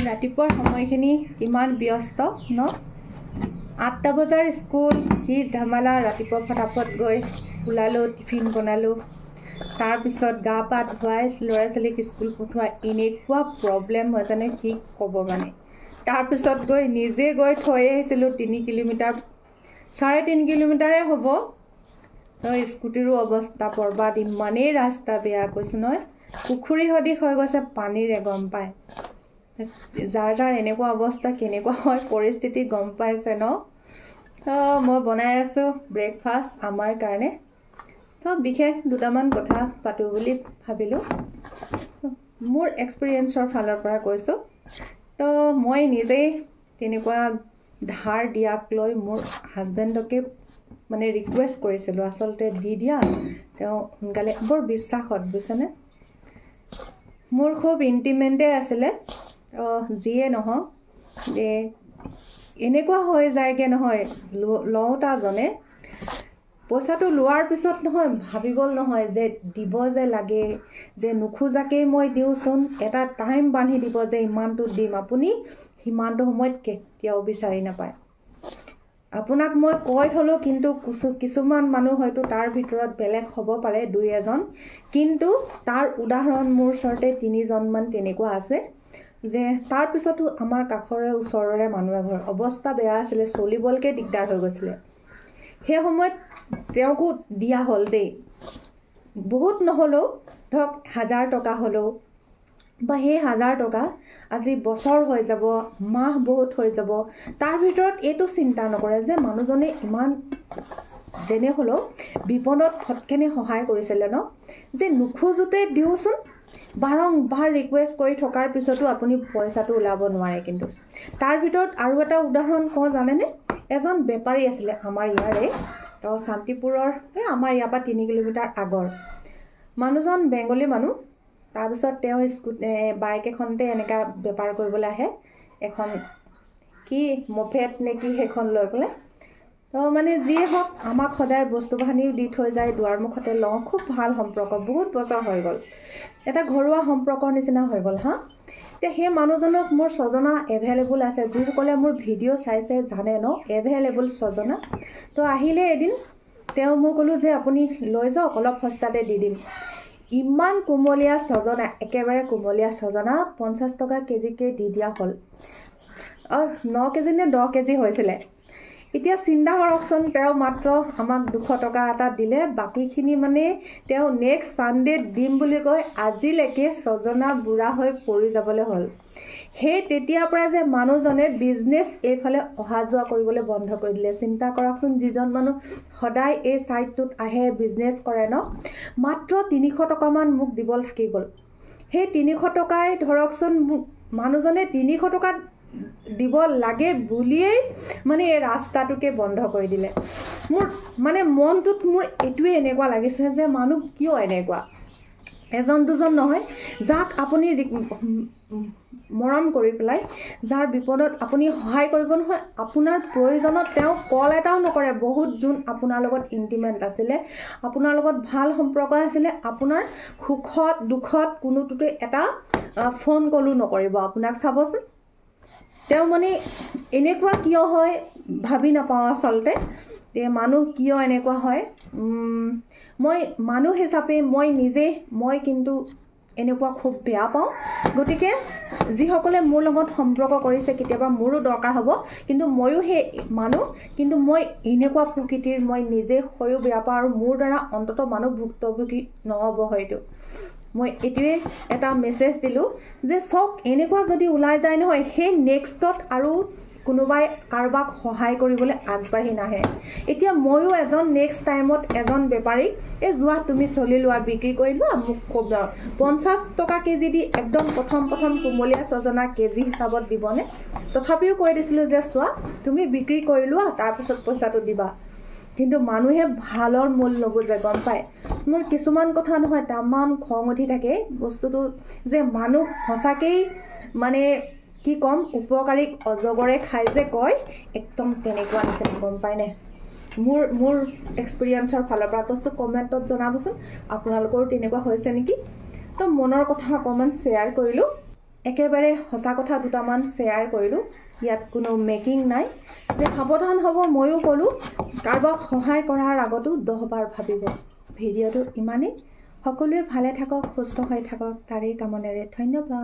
ৰাতিপুৱাৰ সময়খিনি ইমান ব্যস্ত ন 8টা বজাৰ স্কুল কি ঝামেলা ৰাতিপুৱা ফটাফট গৈ ওলালো টিফিন বনালো তাৰ পিছত গা পা ধুৱাই ল'ৰা ছোৱালীক স্কুল পঠোৱা এনেকুৱা প্ৰব্লেম হয় জানে কি ক'ব মানে তাৰ পিছত গৈ নিজে গৈ থৈ আহিছিলোঁ 3 কিলোমিটাৰ 3.5 কিলোমিটাৰে হ'ব তো স্কুটিৰো অৱস্থা বৰবাদ ইমানেই ৰাস্তা বেয়া কৈছো নহয় পুখুৰী সদৃশ হৈ গৈছে পানীৰে গম পায় যাৰ এনেকুৱা অৱস্থা কেনেকুৱা হয় পৰিস্থিতি গম পাইছে ন তো মই বনাই আছো ব্ৰেকফাষ্ট আমাৰ কাৰণে তো বিশেষ দুটামান কথা পাতো বুলি ভাবিলো মোৰ এক্সপেৰিয়েন্সৰ ফালৰ পৰা কৈছো তো মই নিজেই তেনেকুৱা ধাৰ দিয়াক লৈ মোৰ হাজবেণ্ডকে মানে ৰিকুৱেষ্ট কৰিছিলো আসলতে দি দিয়া তেওঁ সোনকালে বৰ বিশ্বাসত বুজিছেনে মোৰ খুব ইন্টিমেন্টে আছিলে যিয়ে নহয় যে এনেকুৱা হৈ যায়গে নহয় লওঁতা জনে পইচাটো লোৱাৰ পিছত নহয় ভাবিবল নহয় যে দিব যে লাগে যে নুখুজাকে মই দিওচোন এটা টাইম বান্ধি দিব যে ইমানটো দিম আপুনি হিমানটো সময়ত কেতিয়াও বিচাৰি নাপায় আপোনাক মই কৈ থলো কিন্তু কিছুমান মানুহ হয়তো তাৰ ভিতৰত বেলেগ হ'ব পাৰে দুই এজন কিন্তু তাৰ উদাহৰণ মোৰ ওচৰতে 3 জন মান তেনেকুৱা আছে যে তাৰ পিছতো আমাৰ কাখৰে ওচৰৰে মানুহ এঘৰ অৱস্থা বেয়া আছিল চলিবলকে দিগদাৰ হৈ গৈছিল সেই সময়ত তেওঁকো দিয়া হল দেই বহুত নহলো ধৰক 1000 টকা হলো বা সেই 1000 টকা আজি বছৰ হৈ যাব মাহ বহুত হৈ যাব তাৰ ভিতৰত এটো চিন্তা নকৰে যে মানুহজনে ইমান জেনে হলো বিপদত ফটকেনে সহায় কৰিছিল ন যে নুখুজুতে দিওচোন বাৰংবাৰ ৰিকুৱেষ্ট কৰি থকাৰ পিছতো আপুনি পইচাটো উলাব নোৱাৰে কিন্তু তাৰ ভিতৰত আৰু এটা উদাহৰণ কওঁ জানেনে এজন বেপাৰী আছিল আমাৰ ইয়াৰে তো শান্তিপুৰৰ আমাৰ ইয়াৰ পৰা 3 কিলোমিটাৰ আগৰ মানুহজন বেংগলী মানুহ তাৰ পিছত তেওঁ বাইক এখনতে এনেকা বেপাৰ কৰিবলৈ আহে এখন কি মফেট নেকি হেখন লৈ পলে তো মানে যিয়ে হওক আমাক সদায় বস্তু বাহানিও দি থৈ যায় দুৱাৰ মুখতে লওঁ খুব ভাল সম্পৰ্ক বহুত বছৰ হৈ গ'ল এটা ঘৰুৱা সম্পৰ্কৰ নিচিনা হৈ গ'ল হা তে সেই মানুহজনক মোৰ সজনা এভেইলেবল আছে যিসকলে মোৰ ভিডিঅ' চাইছে জানে ন এভেইলেবল সজনা তো আহিলে এদিন তেওঁ মই ক'লো যে আপুনি লৈ যাওক অলপ সস্তাতে দি দিম ইমান কুমলীয়া সজনা একেবাৰে কুমলীয়া সজনা 50 টকা কেজিকে দি দিয়া হল 9 কেজি নে 10 কেজি হৈছিল এতিয়া চিন্তা কৰকচোন তেওঁ মাত্ৰ আমাক 200 টকা এটা দিলে বাকিখিনি মানে তেওঁ নেক্সট সানডে দিম বুলি কয় আজিলৈকে সজনা বুঢ়া হৈ পৰি যাবলৈ হল হে তেতিয়াৰ পৰা যে মানুহজনে বিজনেস এইফালে অহা যোৱা কৰিবলৈ বন্ধ কৰি দিলে চিন্তা কৰকচোন যিজন মানুহ সদায় এই সাইটটোত আহে বিজনেস কৰে ন মাত্ৰ 300 টকা মান মোক দিবল থাকি গল হে 300 টকাই ধৰকচোন মানুহজনে 300 টকা দিব লাগে বুলিয়েই মানে এই ৰাস্তাটোকে বন্ধ কৰি দিলে মোৰ মানে মনটোত মোৰ এটুৱে এনেকুৱা লাগিছে যে মানুহ কিয় এনেকুৱা এজন দুজন নহয় যাক আপুনি মৰম কৰি পেলাই যাৰ বিপদত আপুনি সহায় কৰিব নহয় আপোনাৰ প্ৰয়োজনত তেওঁ কল এটাও নকৰে বহুত জুন আপোনাৰ লগত ইন্টিমেন্ট আছিল আপোনাৰ লগত ভাল সম্পৰ্ক আছিল আপোনাৰ সুখত দুখত কোনোটোতে এটা ফোন কলো নকৰিব আপোনাক চাবচোন তেওঁ মানে এনেকুৱা কিয় হয় ভাবি নাপাও আসলতে যে মানুহ কিয় এনেকুৱা হয় মই মানুহ হিচাপে মই কিন্তু এনেকুৱা খুব বেয়া পাওঁ গতিকে যিসকলে মোৰ লগত সম্পৰ্ক কৰিছে কেতিয়াবা মোৰো দৰকাৰ হ'ব কিন্তু ময়ো হে মানুহ কিন্তু মই এনেকুৱা প্ৰকৃতিৰ মই নিজে হৈও বেয়া পাওঁ আৰু মোৰ দ্বাৰা অন্তত মানুহ ভুক্তভোগী নহব হয়তো মই এটোৱে এটা মেসেজ দিলো যে সক এনেকুৱা যদি উলাই যায় নহয় হে নেক্সটত আৰু কোনোবাই কাৰবাক সহায় কৰিবলৈ আগবাঢ়ি নাহে এতিয়া ময়ো এজন নেক্সট টাইমত এজন বেপাৰী এ যোৱা তুমি চলি লোৱা বিক্ৰী কৰি লোৱা মোক কব 50 টকা কেজি দি একদম প্ৰথম কুমলীয়া সজনা কেজি হিচাপত দিবনে তথাপিও কৈ দিছিলো যে চোৱা তুমি বিক্ৰী কৰি লোৱা তাৰ পিছত পইচাটো দিবা কিন্তু মানুহে ভালৰ মূল নবুজে গম পায় মোৰ কিছুমান কথা নহয় তামাম খং উঠি থাকে বস্তুটো যে মানুহ হসাকেই মানে কি কম উপকাৰীক অজগৰে খাই যে কয় একদম তেনেকুৱা নিচিনা গম পায় নে মোৰ এক্সপেৰিয়েন্সৰ ফালৰ পৰা তো কমেন্টত জনাবচোন আপোনালোকৰ তেনেকুৱা হৈছে নেকি তো মনৰ কথা অকমান শেয়াৰ কৰিলো একেবাৰে সঁচা কথা দুটামান শ্বেয়াৰ কৰিলোঁ। ইয়াত কোনো মেকিং নাই যে সাৱধান হ'ব। ময়ো ক'লোঁ কাৰোবাক সহায় কৰাৰ আগতো 10 বাৰ ভাবিব। ভিডিঅ'টো ইমানেই। সকলোৱে ভালে থাকক, সুস্থ হৈ থাকক, তাৰেই কামনাৰে ধন্যবাদ।